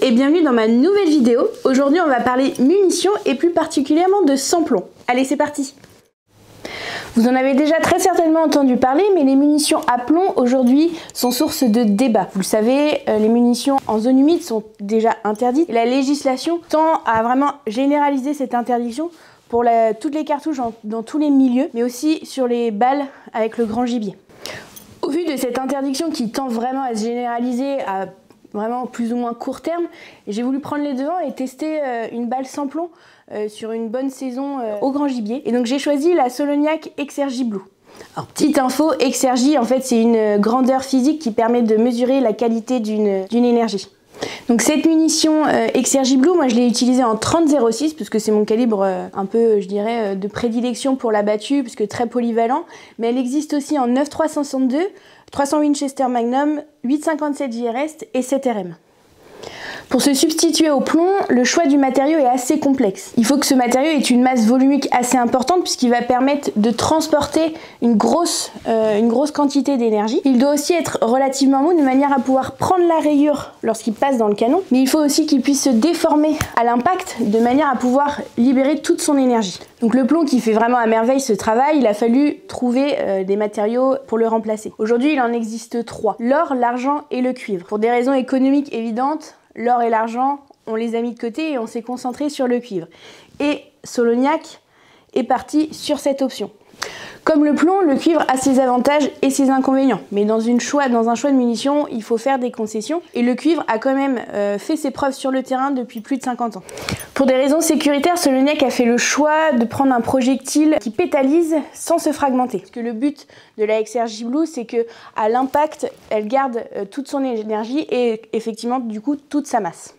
et bienvenue dans ma nouvelle vidéo. Aujourd'hui on va parler munitions et plus particulièrement de sans-plomb. Allez, c'est parti! Vous en avez déjà très certainement entendu parler, mais les munitions à plomb aujourd'hui sont source de débat. Vous le savez, les munitions en zone humide sont déjà interdites. La législation tend à vraiment généraliser cette interdiction pour toutes les cartouches dans tous les milieux, mais aussi sur les balles avec le grand gibier. Au vu de cette interdiction qui tend vraiment à se généraliser à vraiment plus ou moins court terme, j'ai voulu prendre les devants et tester une balle sans plomb sur une bonne saison au grand gibier. Et donc j'ai choisi la Solognac Exergy Blue. Alors, petite info, Exergy en fait c'est une grandeur physique qui permet de mesurer la qualité d'une énergie. Donc cette munition Exergy Blue, moi je l'ai utilisée en 30-06 parce que c'est mon calibre un peu, je dirais, de prédilection pour la battue, parce que très polyvalent. Mais elle existe aussi en 9.362, 300 Winchester Magnum, 8.57 JRS et 7 RM. Pour se substituer au plomb, le choix du matériau est assez complexe. Il faut que ce matériau ait une masse volumique assez importante puisqu'il va permettre de transporter une grosse quantité d'énergie. Il doit aussi être relativement mou de manière à pouvoir prendre la rayure lorsqu'il passe dans le canon, mais il faut aussi qu'il puisse se déformer à l'impact de manière à pouvoir libérer toute son énergie. Donc le plomb qui fait vraiment à merveille ce travail, il a fallu trouver des matériaux pour le remplacer. Aujourd'hui, il en existe 3, l'or, l'argent et le cuivre. Pour des raisons économiques évidentes, l'or et l'argent, on les a mis de côté et on s'est concentré sur le cuivre. Et Solognac est parti sur cette option. Comme le plomb, le cuivre a ses avantages et ses inconvénients. Mais dans un choix de munitions, il faut faire des concessions. Et le cuivre a quand même fait ses preuves sur le terrain depuis plus de 50 ans. Pour des raisons sécuritaires, Solognac a fait le choix de prendre un projectile qui pétalise sans se fragmenter. Parce que le but de la Exergy Blue, c'est que à l'impact, elle garde toute son énergie et effectivement, du coup, toute sa masse.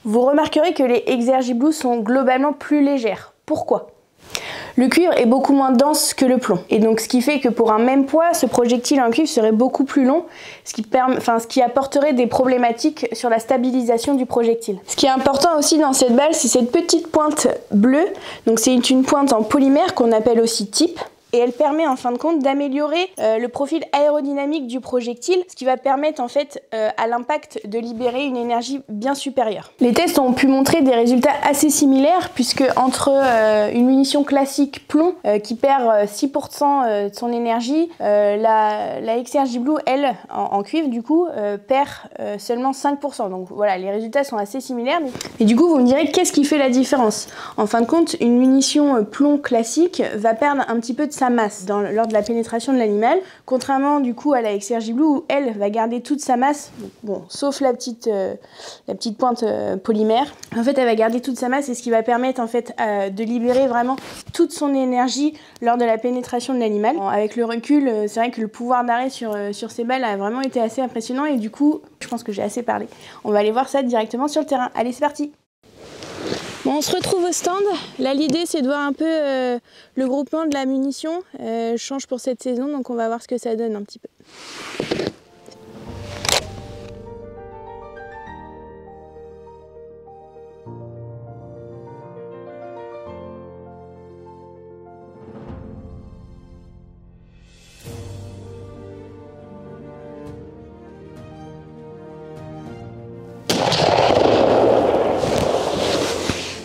Vous remarquerez que les Exergy Blue sont globalement plus légères. Pourquoi ? Le cuivre est beaucoup moins dense que le plomb. Et donc ce qui fait que pour un même poids, ce projectile en cuivre serait beaucoup plus long, ce qui apporterait des problématiques sur la stabilisation du projectile. Ce qui est important aussi dans cette balle, c'est cette petite pointe bleue. Donc c'est une pointe en polymère qu'on appelle aussi tip. Et elle permet en fin de compte d'améliorer le profil aérodynamique du projectile, ce qui va permettre en fait à l'impact de libérer une énergie bien supérieure. Les tests ont pu montrer des résultats assez similaires puisque entre une munition classique plomb qui perd 6% de son énergie, la Exergy Blue, elle, en cuivre du coup, perd seulement 5%. Donc voilà, les résultats sont assez similaires. Mais du coup, vous me direz qu'est-ce qui fait la différence? En fin de compte, une munition plomb classique va perdre un petit peu de sa masse lors de la pénétration de l'animal, contrairement du coup à la Exergy Blue où elle va garder toute sa masse, bon, sauf la petite pointe polymère. En fait, elle va garder toute sa masse et ce qui va permettre en fait de libérer vraiment toute son énergie lors de la pénétration de l'animal. Bon, avec le recul, c'est vrai que le pouvoir d'arrêt sur ces balles a vraiment été assez impressionnant et du coup, je pense que j'ai assez parlé. On va aller voir ça directement sur le terrain. Allez, c'est parti! Bon, on se retrouve au stand. Là, l'idée, c'est de voir un peu le groupement de la munition. Je change pour cette saison, donc on va voir ce que ça donne un petit peu.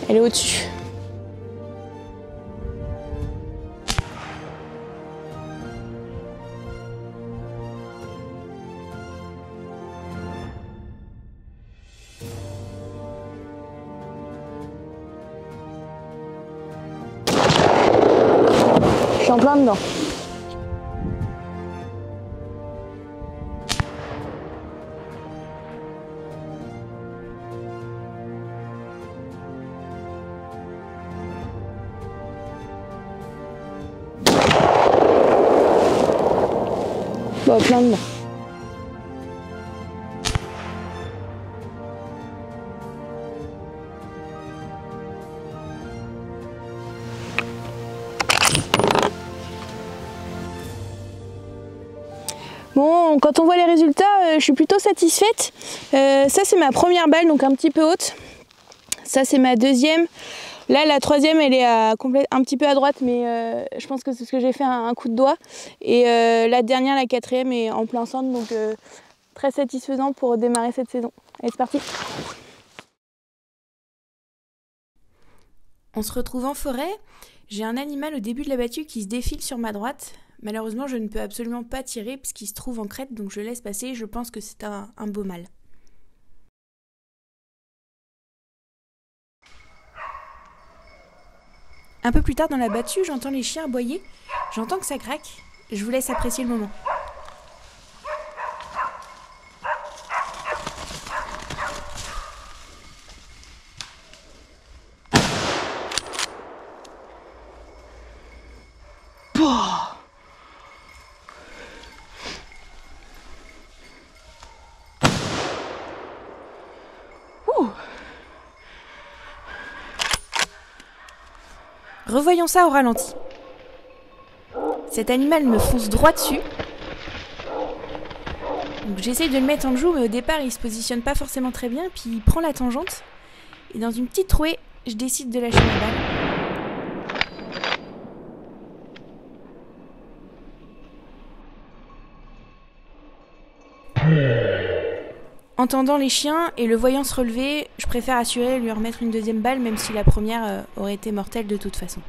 Elle est au-dessus. Je suis en plein dedans. Bon, plein dedans. Bon, quand on voit les résultats, je suis plutôt satisfaite. Ça c'est ma première balle, donc un petit peu haute. Ça c'est ma deuxième. Là la troisième elle est un petit peu à droite, mais je pense que c'est ce que j'ai fait un coup de doigt. Et la dernière, la quatrième, est en plein centre, donc très satisfaisant pour démarrer cette saison. Allez, c'est parti. On se retrouve en forêt. J'ai un animal au début de la battue qui se défile sur ma droite. Malheureusement, je ne peux absolument pas tirer puisqu'il se trouve en crête, donc je laisse passer. Je pense que c'est un beau mâle. Un peu plus tard dans la battue, j'entends les chiens aboyer. J'entends que ça craque. Je vous laisse apprécier le moment. Revoyons ça au ralenti. Cet animal me fonce droit dessus. Donc j'essaye de le mettre en joue, mais au départ il se positionne pas forcément très bien, puis il prend la tangente. Et dans une petite trouée, je décide de lâcher ma balle. Entendant les chiens et le voyant se relever, je préfère assurer et lui remettre une deuxième balle, même si la première aurait été mortelle de toute façon.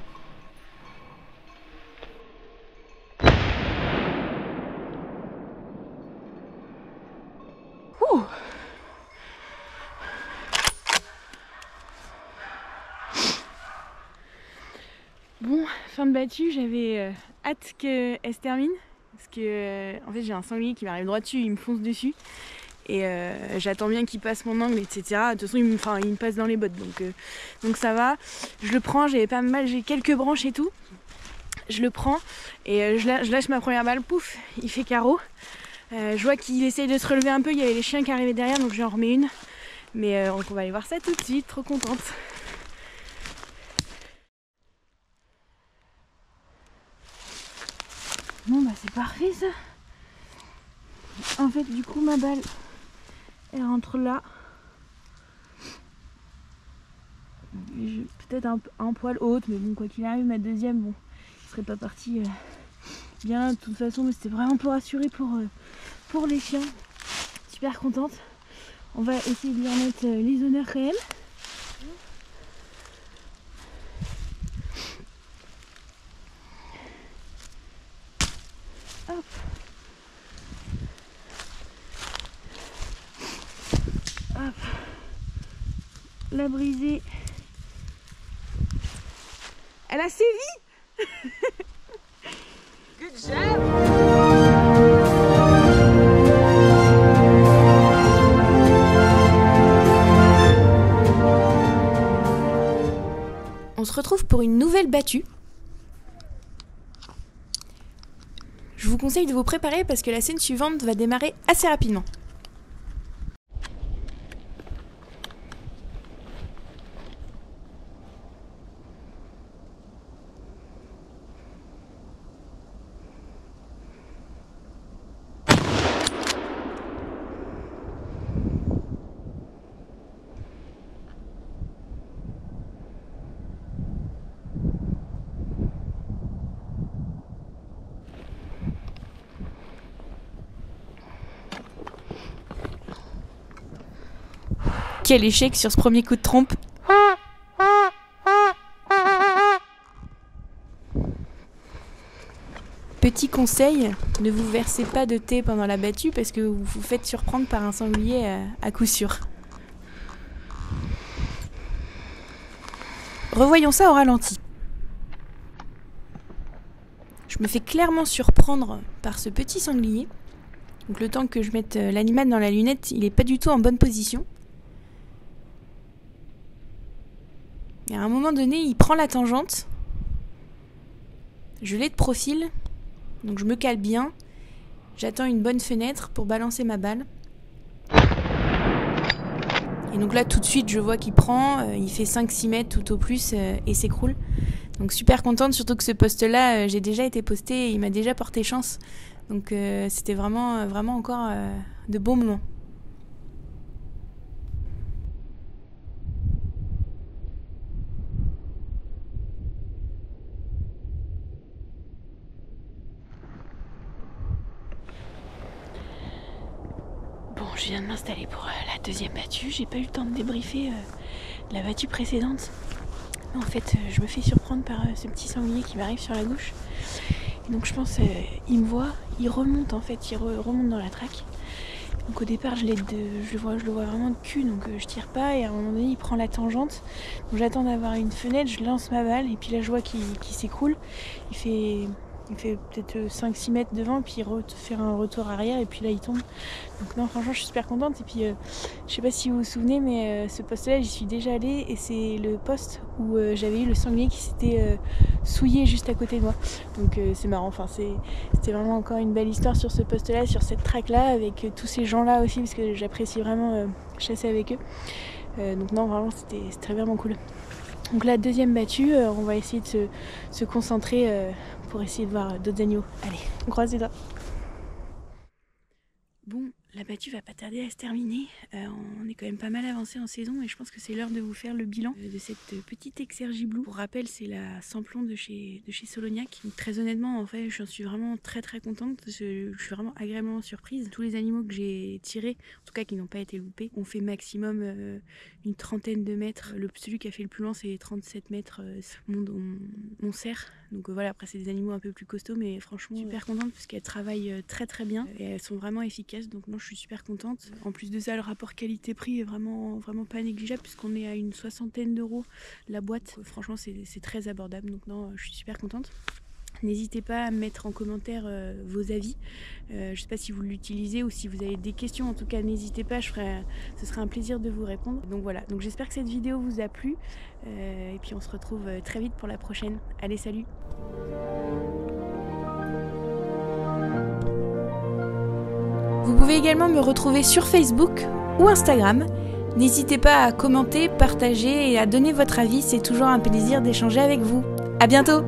Bon, fin de battue, j'avais hâte qu'elle se termine. Parce que en fait j'ai un sanglier qui m'arrive droit dessus, il me fonce dessus. Et j'attends bien qu'il passe mon angle, etc. De toute façon il me passe dans les bottes, donc ça va. Je le prends, j'avais pas mal, j'ai quelques branches et tout. Je le prends et je lâche ma première balle, pouf, il fait carreau. Je vois qu'il essaye de se relever un peu, il y avait les chiens qui arrivaient derrière, donc j'en remets une. Mais on va aller voir ça tout de suite, trop contente. Bon bah c'est parfait ça. En fait du coup ma balle elle rentre là. Peut-être un poil haute, mais bon quoi qu'il arrive ma deuxième, bon, je serais pas partie bien de toute façon, mais c'était vraiment pour assurer pour les chiens. Super contente. On va essayer de lui remettre les honneurs quand même. Hop. Hop. La brisée. Elle a sévi. Good job. On se retrouve pour une nouvelle battue. Je vous conseille de vous préparer parce que la scène suivante va démarrer assez rapidement. Quel échec sur ce premier coup de trompe. Petit conseil, ne vous versez pas de thé pendant la battue parce que vous vous faites surprendre par un sanglier à coup sûr. Revoyons ça au ralenti. Je me fais clairement surprendre par ce petit sanglier. Donc le temps que je mette l'animal dans la lunette, il n'est pas du tout en bonne position. Et à un moment donné, il prend la tangente. Je l'ai de profil, donc je me cale bien. J'attends une bonne fenêtre pour balancer ma balle. Et donc là, tout de suite, je vois qu'il prend. Il fait 5-6 mètres tout au plus et s'écroule. Donc super contente, surtout que ce post-là, j'ai déjà été posté et il m'a déjà porté chance. Donc c'était vraiment encore de bons moments. Bon, je viens de m'installer pour la deuxième battue. J'ai pas eu le temps de débriefer la battue précédente. En fait, je me fais surprendre par ce petit sanglier qui m'arrive sur la gauche. Et donc je pense il me voit, il remonte en fait, il remonte dans la traque. Donc au départ je le vois vraiment de cul, donc je tire pas et à un moment donné il prend la tangente. Donc j'attends d'avoir une fenêtre, je lance ma balle et puis là je vois qu'il s'écroule. Il fait peut-être 5-6 mètres devant et puis il fait un retour arrière et puis là il tombe. Donc non, franchement je suis super contente. Et puis je sais pas si vous vous souvenez, mais ce poste là j'y suis déjà allée et c'est le poste où j'avais eu le sanglier qui s'était souillé juste à côté de moi. Donc c'est marrant, enfin c'était vraiment encore une belle histoire sur ce poste là, sur cette track là, avec tous ces gens là aussi, parce que j'apprécie vraiment chasser avec eux. Donc non, vraiment c'était vraiment cool. Donc la deuxième battue, on va essayer de se concentrer pour essayer de voir d'autres agneaux. Allez, on croise les doigts. Bon, la battue va pas tarder à se terminer. On est quand même pas mal avancé en saison et je pense que c'est l'heure de vous faire le bilan de cette petite Exergy Blue. Pour rappel, c'est la samplon de chez Solognac. Donc, très honnêtement, en fait, j'en suis vraiment très contente. Je suis vraiment agréablement surprise. Tous les animaux que j'ai tirés, en tout cas qui n'ont pas été loupés, ont fait maximum une trentaine de mètres. Celui qui a fait le plus loin, c'est 37 mètres, mon cerf. Donc voilà, après c'est des animaux un peu plus costauds, mais franchement super contente parce qu'elles travaillent très bien et elles sont vraiment efficaces. Donc non, je suis super contente. En plus de ça, le rapport qualité-prix est vraiment pas négligeable puisqu'on est à une 60aine d'euros la boîte. Donc, franchement, c'est très abordable. Donc non, je suis super contente. N'hésitez pas à mettre en commentaire vos avis. Je ne sais pas si vous l'utilisez ou si vous avez des questions. En tout cas, n'hésitez pas, ce serait un plaisir de vous répondre. Donc voilà, donc j'espère que cette vidéo vous a plu. Et puis on se retrouve très vite pour la prochaine. Allez, salut! Vous pouvez également me retrouver sur Facebook ou Instagram. N'hésitez pas à commenter, partager et à donner votre avis. C'est toujours un plaisir d'échanger avec vous. À bientôt!